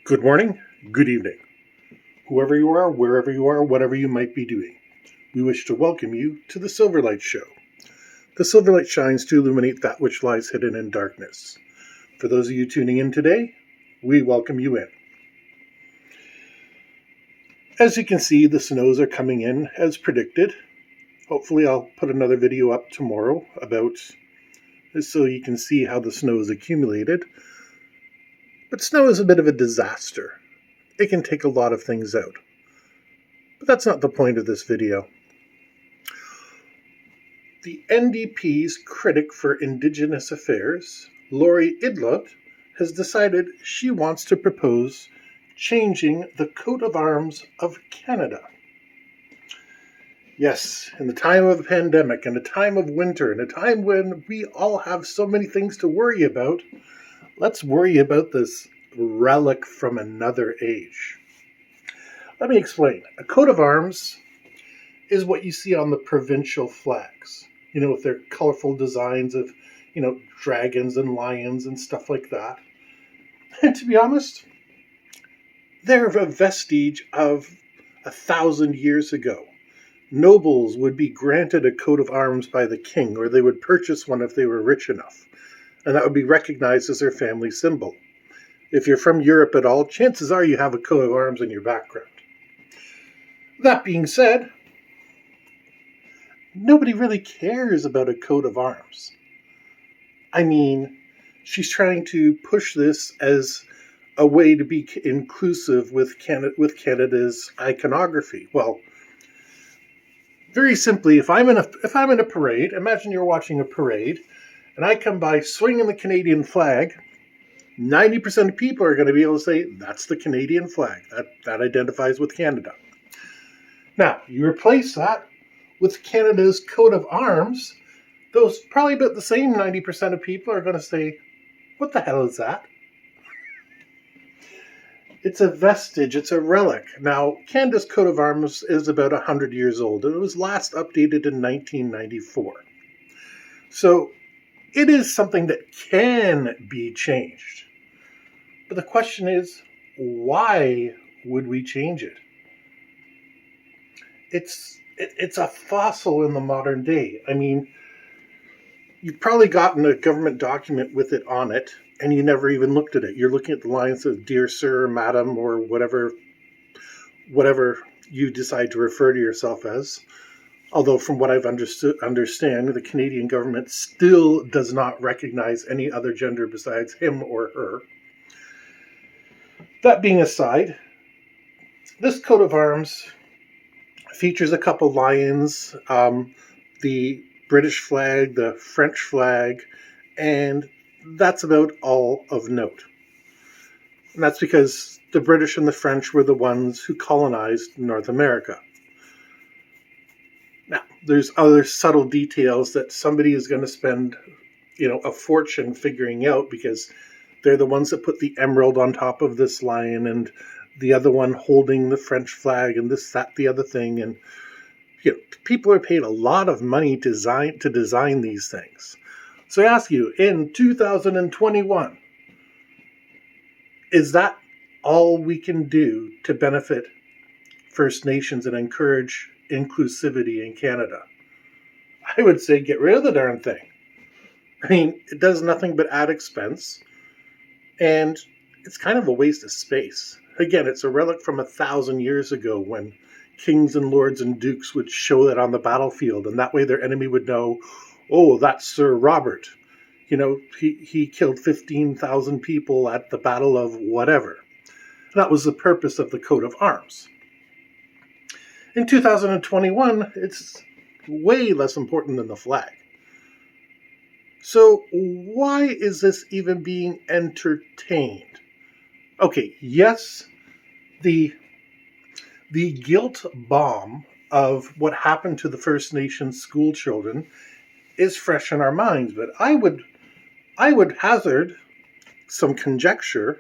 Good morning, good evening, whoever you are, wherever you are, whatever you might be doing. We wish to welcome you to the Silverlight Show. The Silverlight shines to illuminate that which lies hidden in darkness. For those of you tuning in today, we welcome you in. As you can see, the snows are coming in as predicted. Hopefully I'll put another video up tomorrow about this so you can see how the snow is accumulated. But snow is a bit of a disaster. It can take a lot of things out. But that's not the point of this video. The NDP's critic for Indigenous Affairs, Laurie Idlott, has decided she wants to propose changing the coat of arms of Canada. Yes, in the time of a pandemic, in a time of winter, in a time when we all have so many things to worry about, let's worry about this relic from another age. Let me explain. A coat of arms is what you see on the provincial flags, with their colorful designs of, dragons and lions and stuff like that. And to be honest, they're a vestige of 1,000 years ago. Nobles would be granted a coat of arms by the king, or they would purchase one if they were rich enough, and that would be recognized as their family symbol. If you're from Europe at all, chances are you have a coat of arms in your background. That being said, nobody really cares about a coat of arms. I mean, she's trying to push this as a way to be inclusive with Canada's iconography. Well, very simply, if I'm in a parade, imagine you're watching a parade, and I come by swinging the Canadian flag, 90% of people are going to be able to say, that's the Canadian flag. That identifies with Canada. Now, you replace that with Canada's coat of arms, those probably about the same 90% of people are going to say, what the hell is that? It's a vestige, it's a relic. Now, Canada's coat of arms is about 100 years old, and it was last updated in 1994. So, it is something that can be changed. But the question is, why would we change it? It's a fossil in the modern day. I mean, you've probably gotten a government document with it on it, and you never even looked at it. You're looking at the lines of "Dear Sir," "Madam," or whatever you decide to refer to yourself as. Although, from what I've understand, the Canadian government still does not recognize any other gender besides him or her. That being aside, this coat of arms features a couple lions, the British flag, the French flag, and that's about all of note. And that's because the British and the French were the ones who colonized North America. Now, there's other subtle details that somebody is going to spend, a fortune figuring out, because they're the ones that put the emerald on top of this lion and the other one holding the French flag and this, that, the other thing. And people are paid a lot of money to design these things. So I ask you, in 2021, is that all we can do to benefit First Nations and encourage inclusivity in Canada? I would say get rid of the darn thing. I mean, it does nothing but add expense, and it's kind of a waste of space. Again, it's a relic from 1,000 years ago when kings and lords and dukes would show that on the battlefield, and that way their enemy would know, oh, that's Sir Robert. He killed 15,000 people at the Battle of whatever. That was the purpose of the coat of arms. In 2021, it's way less important than the flag. So why is this even being entertained? Okay, yes, the guilt bomb of what happened to the First Nations school children is fresh in our minds, but I would hazard some conjecture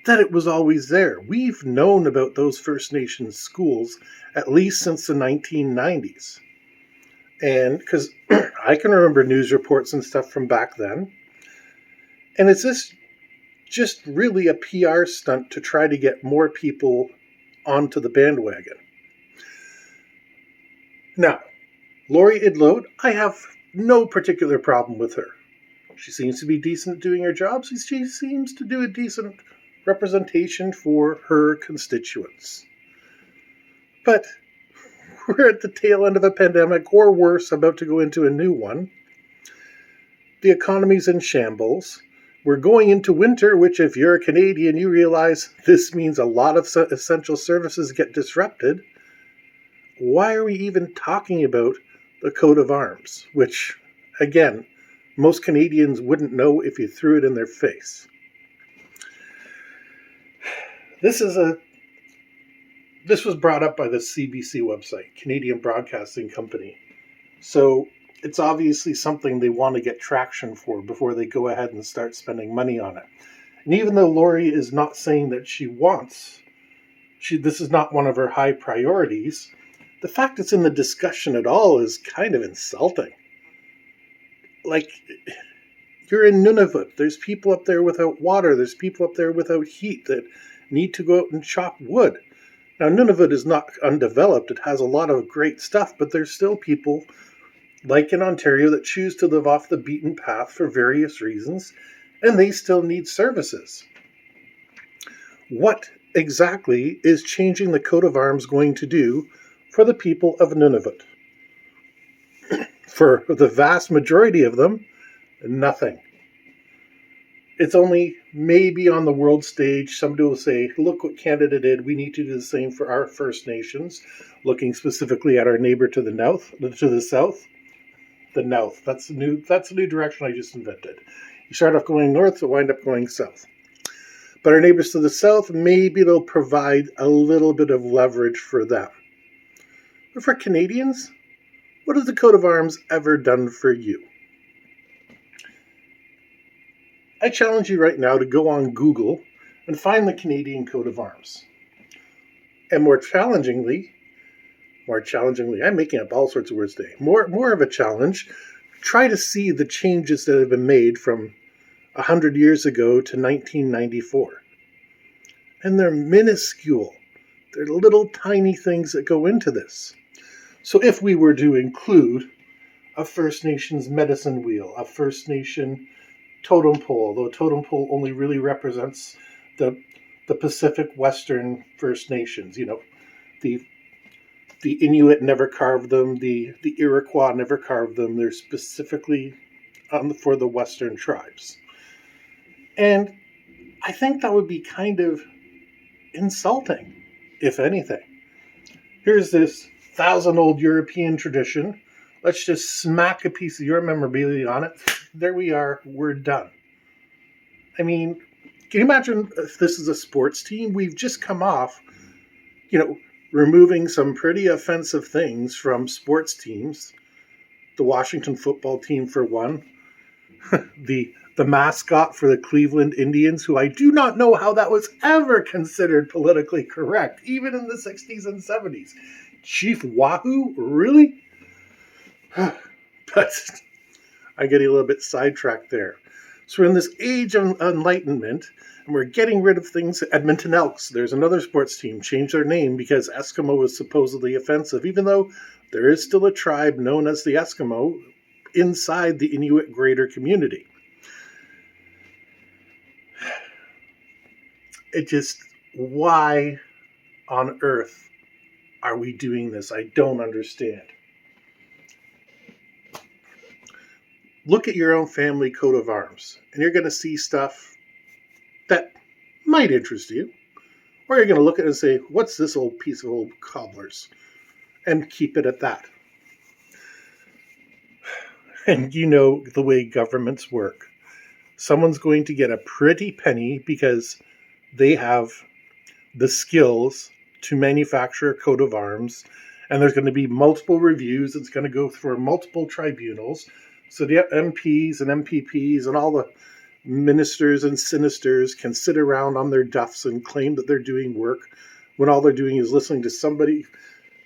that it was always there. We've known about those First Nations schools at least since the 1990s. And because I can remember news reports and stuff from back then. And it's this just really a PR stunt to try to get more people onto the bandwagon. Now, Lori Idlow, I have no particular problem with her. She seems to be decent at doing her job. She seems to do a decent representation for her constituents. But we're at the tail end of a pandemic, or worse, about to go into a new one. The economy's in shambles. We're going into winter, which if you're a Canadian, you realize this means a lot of essential services get disrupted. Why are we even talking about the coat of arms, which, again, most Canadians wouldn't know if you threw it in their face? This was brought up by the CBC website, Canadian Broadcasting Company. So it's obviously something they want to get traction for before they go ahead and start spending money on it. And even though Lori is not saying that this is not one of her high priorities, the fact it's in the discussion at all is kind of insulting. Like, you're in Nunavut. There's people up there without water. There's people up there without heat that need to go out and chop wood. Now, Nunavut is not undeveloped. It has a lot of great stuff, but there's still people, like in Ontario, that choose to live off the beaten path for various reasons, and they still need services. What exactly is changing the coat of arms going to do for the people of Nunavut? For the vast majority of them, nothing. It's only maybe on the world stage, somebody will say, look what Canada did, we need to do the same for our First Nations, looking specifically at our neighbor to the south. The north. That's a new direction I just invented. You start off going north, so wind up going south. But our neighbors to the south, maybe they'll provide a little bit of leverage for them. But for Canadians, what has the coat of arms ever done for you? I challenge you right now to go on Google and find the Canadian coat of arms. And more challengingly, I'm making up all sorts of words today. More of a challenge, try to see the changes that have been made from 100 years ago to 1994. And they're minuscule. They're little tiny things that go into this. So if we were to include a First Nations medicine wheel, a First Nation totem pole, though totem pole only really represents the Pacific Western First Nations, the Inuit never carved them, the Iroquois never carved them. They're specifically for the Western tribes. And I think that would be kind of insulting, if anything. Here's this 1,000-old European tradition. Let's just smack a piece of your memorabilia on it. There we are. We're done. I mean, can you imagine if this is a sports team? We've just come off, removing some pretty offensive things from sports teams. The Washington football team, for one. the mascot for the Cleveland Indians, who I do not know how that was ever considered politically correct, even in the 60s and 70s. Chief Wahoo? Really? But I get a little bit sidetracked there. So we're in this age of enlightenment, and we're getting rid of things. Edmonton Elks, there's another sports team, changed their name because Eskimo was supposedly offensive, even though there is still a tribe known as the Eskimo inside the Inuit greater community. Why on earth are we doing this? I don't understand. Look at your own family coat of arms, and you're going to see stuff that might interest you. Or you're going to look at it and say, what's this old piece of old cobblers? And keep it at that. And you know the way governments work. Someone's going to get a pretty penny because they have the skills to manufacture a coat of arms, and there's going to be multiple reviews. It's going to go through multiple tribunals. So the MPs and MPPs and all the ministers and sinisters can sit around on their duffs and claim that they're doing work when all they're doing is listening to somebody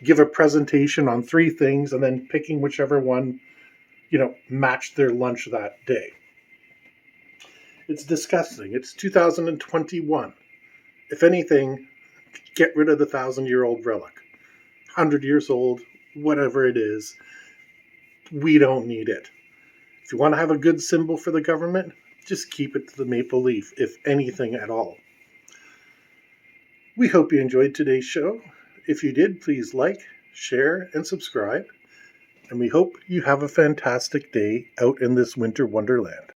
give a presentation on 3 things and then picking whichever one, matched their lunch that day. It's disgusting. It's 2021. If anything, get rid of the 1,000-year-old relic. 100 years old, whatever it is, we don't need it. If you want to have a good symbol for the government, just keep it to the maple leaf, if anything at all. We hope you enjoyed today's show. If you did, please like, share, and subscribe. And we hope you have a fantastic day out in this winter wonderland.